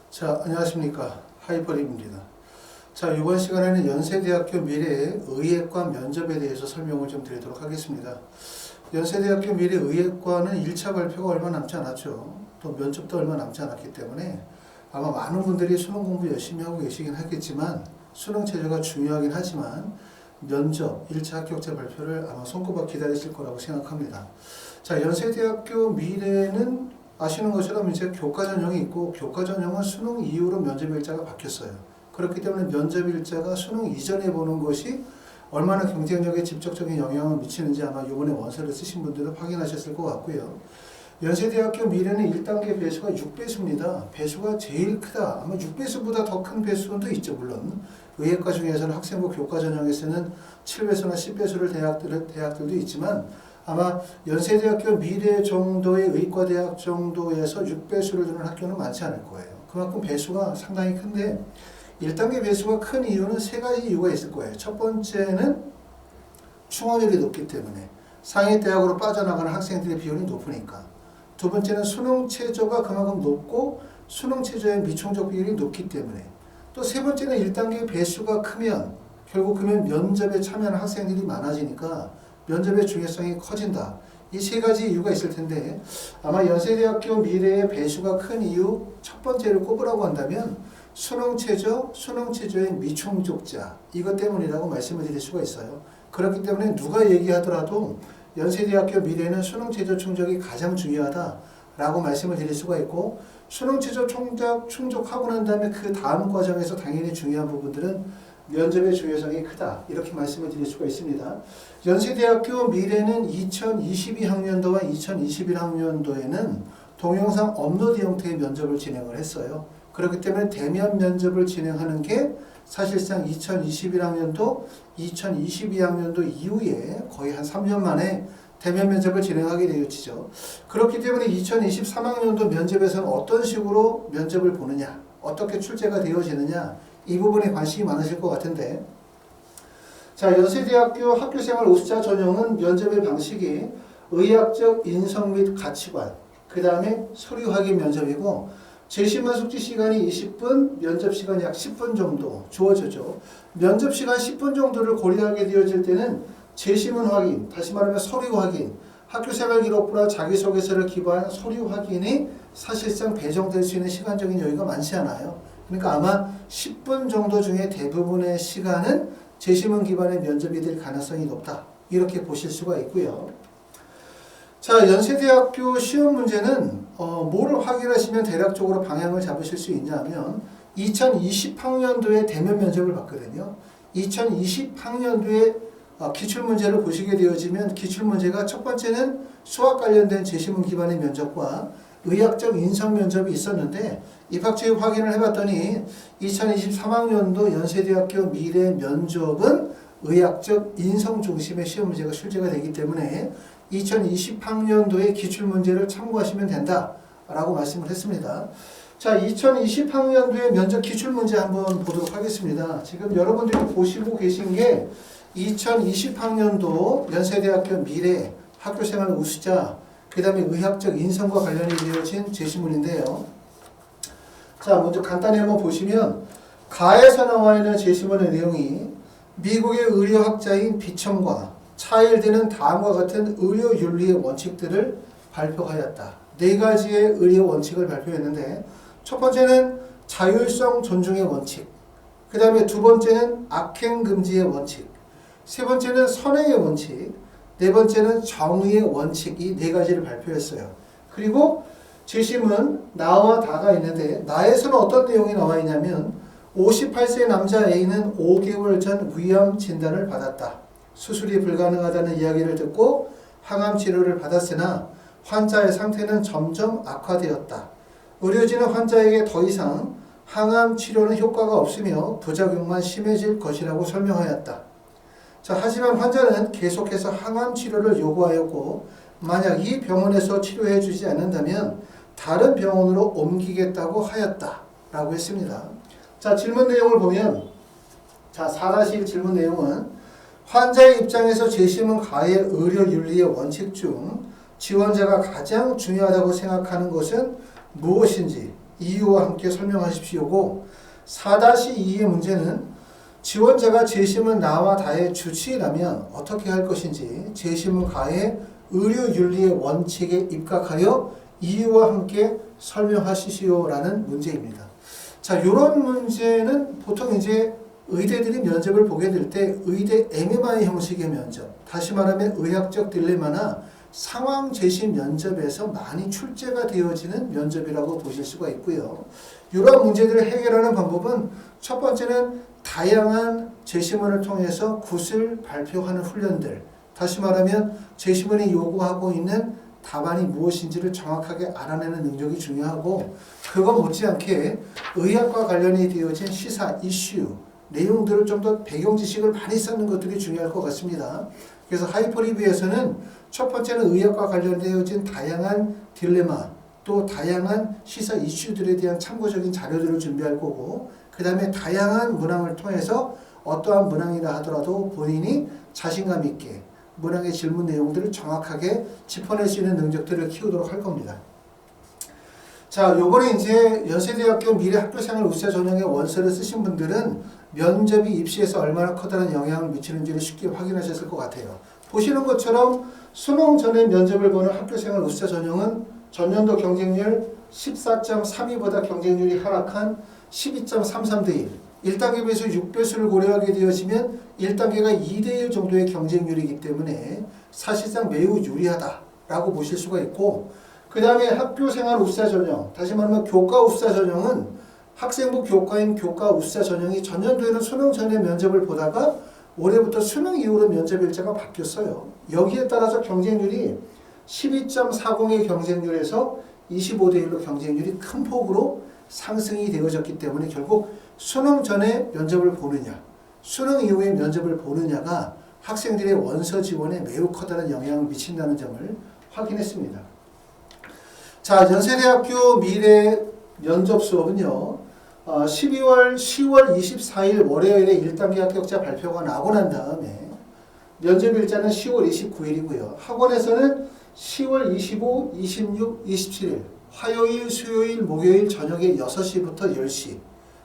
자, 안녕하십니까. 하이퍼립입니다. 자, 이번 시간에는 연세대학교 미래의 의예과 면접에 대해서 설명을 좀 드리도록 하겠습니다. 연세대학교 미래의예과는 1차 발표가 얼마 남지 않았죠. 또 면접도 얼마 남지 않았기 때문에 아마 많은 분들이 수능 공부 열심히 하고 계시긴 하겠지만 수능 체제가 중요하긴 하지만 면접 1차 합격자 발표를 아마 손꼽아 기다리실 거라고 생각합니다. 자, 연세대학교 미래는 아시는 것처럼 이제 교과 전형이 있고 교과 전형은 수능 이후로 면접 일자가 바뀌었어요. 그렇기 때문에 면접 일자가 수능 이전에 보는 것이 얼마나 경쟁력에 직접적인 영향을 미치는지 아마 이번에 원서를 쓰신 분들은 확인하셨을 것 같고요. 연세대학교 미래는 1단계 배수가 6배수입니다. 배수가 제일 크다. 아마 6배수보다 더 큰 배수도 있죠. 물론 의예과 중에서는 학생부 교과 전형에서는 7배수나 10배수를 대학들도 있지만 아마 연세대학교 미래 정도의 의과대학 정도에서 6배수를 두는 학교는 많지 않을 거예요. 그만큼 배수가 상당히 큰데 1단계 배수가 큰 이유는 세 가지 이유가 있을 거예요. 첫 번째는 충원율이 높기 때문에 상위 대학으로 빠져나가는 학생들의 비율이 높으니까. 두 번째는 수능 최저가 그만큼 높고 수능 최저의 미총적 비율이 높기 때문에. 또 세 번째는 1단계 배수가 크면 결국 그러면 면접에 참여하는 학생들이 많아지니까 면접의 중요성이 커진다. 이 세 가지 이유가 있을 텐데 아마 연세대학교 미래의 배수가 큰 이유 첫 번째를 꼽으라고 한다면 수능 최저, 수능 최저의 미총족자 이것 때문이라고 말씀을 드릴 수가 있어요. 그렇기 때문에 누가 얘기하더라도 연세대학교 미래는 수능 최저 충족이 가장 중요하다라고 말씀을 드릴 수가 있고 수능 최저 충족하고 난 다음에 그 다음 과정에서 당연히 중요한 부분들은 면접의 중요성이 크다 이렇게 말씀을 드릴 수가 있습니다. 연세대학교 미래는 2022학년도와 2021학년도에는 동영상 업로드 형태의 면접을 진행을 했어요. 그렇기 때문에 대면 면접을 진행하는 게 사실상 2021학년도, 2022학년도 이후에 거의 한 3년 만에 대면 면접을 진행하게 되어지죠. 그렇기 때문에 2023학년도 면접에서는 어떤 식으로 면접을 보느냐, 어떻게 출제가 되어지느냐 이 부분에 관심이 많으실 것 같은데 자, 연세대학교 학교생활 우수자 전형은 면접의 방식이 의학적 인성 및 가치관 그 다음에 서류 확인 면접이고 제시문 숙지 시간이 20분, 면접 시간이 약 10분 정도 주어지죠. 면접 시간 10분 정도를 고려하게 되어질 때는 제시문 확인, 다시 말하면 서류 확인, 학교생활 기록부나 자기소개서를 기반한 서류 확인이 사실상 배정될 수 있는 시간적인 여유가 많지 않아요. 그러니까 아마 10분 정도 중에 대부분의 시간은 제시문 기반의 면접이 될 가능성이 높다. 이렇게 보실 수가 있고요. 자, 연세대학교 시험 문제는 뭐를 확인하시면 대략적으로 방향을 잡으실 수 있냐면 2020학년도에 대면 면접을 봤거든요. 2020학년도에 기출문제를 보시게 되어지면 기출문제가 첫 번째는 수학 관련된 제시문 기반의 면접과 의학적 인성 면접이 있었는데 입학처에 확인을 해봤더니 2023학년도 연세대학교 미래 면접은 의학적 인성 중심의 시험 문제가 출제가 되기 때문에 2020학년도의 기출문제를 참고하시면 된다라고 말씀을 했습니다. 자, 2020학년도의 면접 기출문제 한번 보도록 하겠습니다. 지금 여러분들이 보시고 계신 게 2020학년도 연세대학교 미래 학교생활 우수자 그 다음에 의학적 인성과 관련이 되어진 제시문인데요. 자, 먼저 간단히 한번 보시면 가에서 나와 있는 제시문의 내용이 미국의 의료학자인 비첨과 차일드는 다음과 같은 의료윤리의 원칙들을 발표하였다. 네 가지의 의료 원칙을 발표했는데 첫 번째는 자율성 존중의 원칙, 그 다음에 두 번째는 악행 금지의 원칙, 세 번째는 선행의 원칙, 네 번째는 정의의 원칙 이 네 가지를 발표했어요. 그리고 제시문 나와 다가 있는데 나에서는 어떤 내용이 나와 있냐면 58세 남자 A는 5개월 전 위암 진단을 받았다. 수술이 불가능하다는 이야기를 듣고 항암 치료를 받았으나 환자의 상태는 점점 악화되었다. 의료진은 환자에게 더 이상 항암 치료는 효과가 없으며 부작용만 심해질 것이라고 설명하였다. 자, 하지만 환자는 계속해서 항암 치료를 요구하였고 만약 이 병원에서 치료해 주지 않는다면 다른 병원으로 옮기겠다고 하였다 라고 했습니다. 자, 질문 내용을 보면 자, 4-1 질문 내용은 환자의 입장에서 제시문 가의 의료윤리의 원칙 중 지원자가 가장 중요하다고 생각하는 것은 무엇인지 이유와 함께 설명하십시오고 4-2의 문제는 지원자가 재심은 나와 다의 주치의라면 어떻게 할 것인지 재심은 가의 의료윤리의 원칙에 입각하여 이유와 함께 설명하시오라는 문제입니다. 자, 이런 문제는 보통 이제 의대들이 면접을 보게 될 때 의대 MMI 형식의 면접, 다시 말하면 의학적 딜레마나 상황 제시 면접에서 많이 출제가 되어지는 면접이라고 보실 수가 있고요. 이러한 문제들을 해결하는 방법은 첫 번째는 다양한 제시문을 통해서 굿을 발표하는 훈련들, 다시 말하면 제시문이 요구하고 있는 답안이 무엇인지를 정확하게 알아내는 능력이 중요하고, 그것 못지않게 의학과 관련이 되어진 시사, 이슈, 내용들을 좀 더 배경 지식을 많이 쌓는 것들이 중요할 것 같습니다. 그래서 하이퍼리뷰에서는 첫 번째는 의학과 관련되어진 다양한 딜레마, 또 다양한 시사 이슈들에 대한 참고적인 자료들을 준비할 거고, 그 다음에 다양한 문항을 통해서 어떠한 문항이라 하더라도 본인이 자신감 있게 문항의 질문 내용들을 정확하게 짚어낼 수 있는 능력들을 키우도록 할 겁니다. 자, 요번에 이제 연세대학교 미래학교생활 우수자 전형의 원서를 쓰신 분들은 면접이 입시에서 얼마나 커다란 영향을 미치는지를 쉽게 확인하셨을 것 같아요. 보시는 것처럼 수능 전에 면접을 보는 학교생활 우수자 전형은 전년도 경쟁률 14.32보다 경쟁률이 하락한 12.33대 1. 1단계 배수 6배수를 고려하게 되어지면 1단계가 2대1 정도의 경쟁률이기 때문에 사실상 매우 유리하다라고 보실 수가 있고, 그 다음에 학교생활 우수자 전형, 다시 말하면 교과 우수자 전형은 학생부 교과인 교과 우수자 전형이 전년도에는 수능 전에 면접을 보다가 올해부터 수능 이후로 면접 일자가 바뀌었어요. 여기에 따라서 경쟁률이 12.40의 경쟁률에서 25대 1로 경쟁률이 큰 폭으로 상승이 되어졌기 때문에 결국 수능 전에 면접을 보느냐, 수능 이후에 면접을 보느냐가 학생들의 원서 지원에 매우 커다란 영향을 미친다는 점을 확인했습니다. 자, 연세대학교 미래 면접 수업은요, 10월 24일 월요일에 1단계 합격자 발표가 나고 난 다음에 면접 일자는 10월 29일이고요. 학원에서는 10월 25, 26, 27일 화요일, 수요일, 목요일 저녁에 6시부터 10시,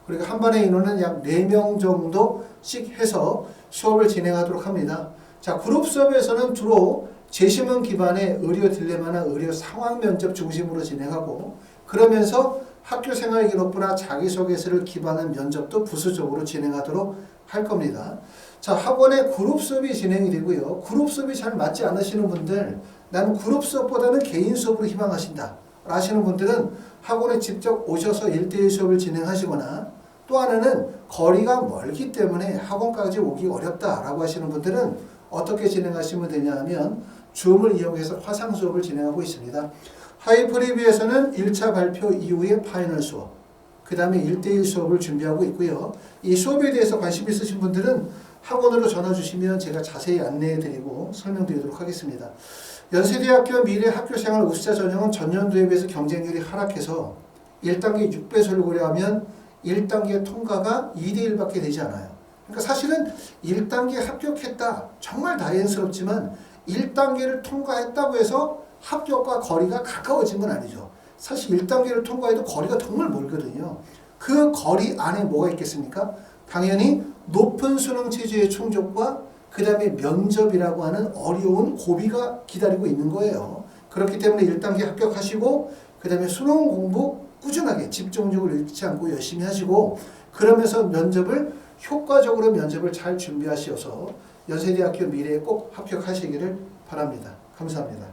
그리고 한 번의 인원은 약 4명 정도씩 해서 수업을 진행하도록 합니다. 자, 그룹 수업에서는 주로 제시문 기반의 의료 딜레마나 의료 상황 면접 중심으로 진행하고, 그러면서 학교생활 기록부나 자기소개서를 기반한 면접도 부수적으로 진행하도록 할 겁니다. 자, 학원에 그룹 수업이 진행이 되고요. 그룹 수업이 잘 맞지 않으시는 분들, 나는 그룹 수업보다는 개인 수업으로 희망하신다 라시는 분들은 학원에 직접 오셔서 1대1 수업을 진행하시거나, 또 하나는 거리가 멀기 때문에 학원까지 오기 어렵다라고 하시는 분들은 어떻게 진행하시면 되냐 하면 줌을 이용해서 화상 수업을 진행하고 있습니다. 하이프리뷰에서는 1차 발표 이후에 파이널 수업, 그 다음에 1대1 수업을 준비하고 있고요. 이 수업에 대해서 관심 있으신 분들은 학원으로 전화 주시면 제가 자세히 안내해드리고 설명드리도록 하겠습니다. 연세대학교 미래학교생활 우수자 전형은 전년도에 비해서 경쟁률이 하락해서 1단계 6배수를 고려하면 1단계 통과가 2대1밖에 되지 않아요. 그러니까 사실은 1단계 합격했다, 정말 다행스럽지만 1단계를 통과했다고 해서 합격과 거리가 가까워진 건 아니죠. 사실 1단계를 통과해도 거리가 정말 멀거든요. 그 거리 안에 뭐가 있겠습니까? 당연히 높은 수능 체제의 충족과 그 다음에 면접이라고 하는 어려운 고비가 기다리고 있는 거예요. 그렇기 때문에 1단계 합격하시고 그 다음에 수능 공부 꾸준하게 집중적으로 잃지 않고 열심히 하시고, 그러면서 효과적으로 면접을 잘 준비하셔서 연세대학교 미래에 꼭 합격하시기를 바랍니다. 감사합니다.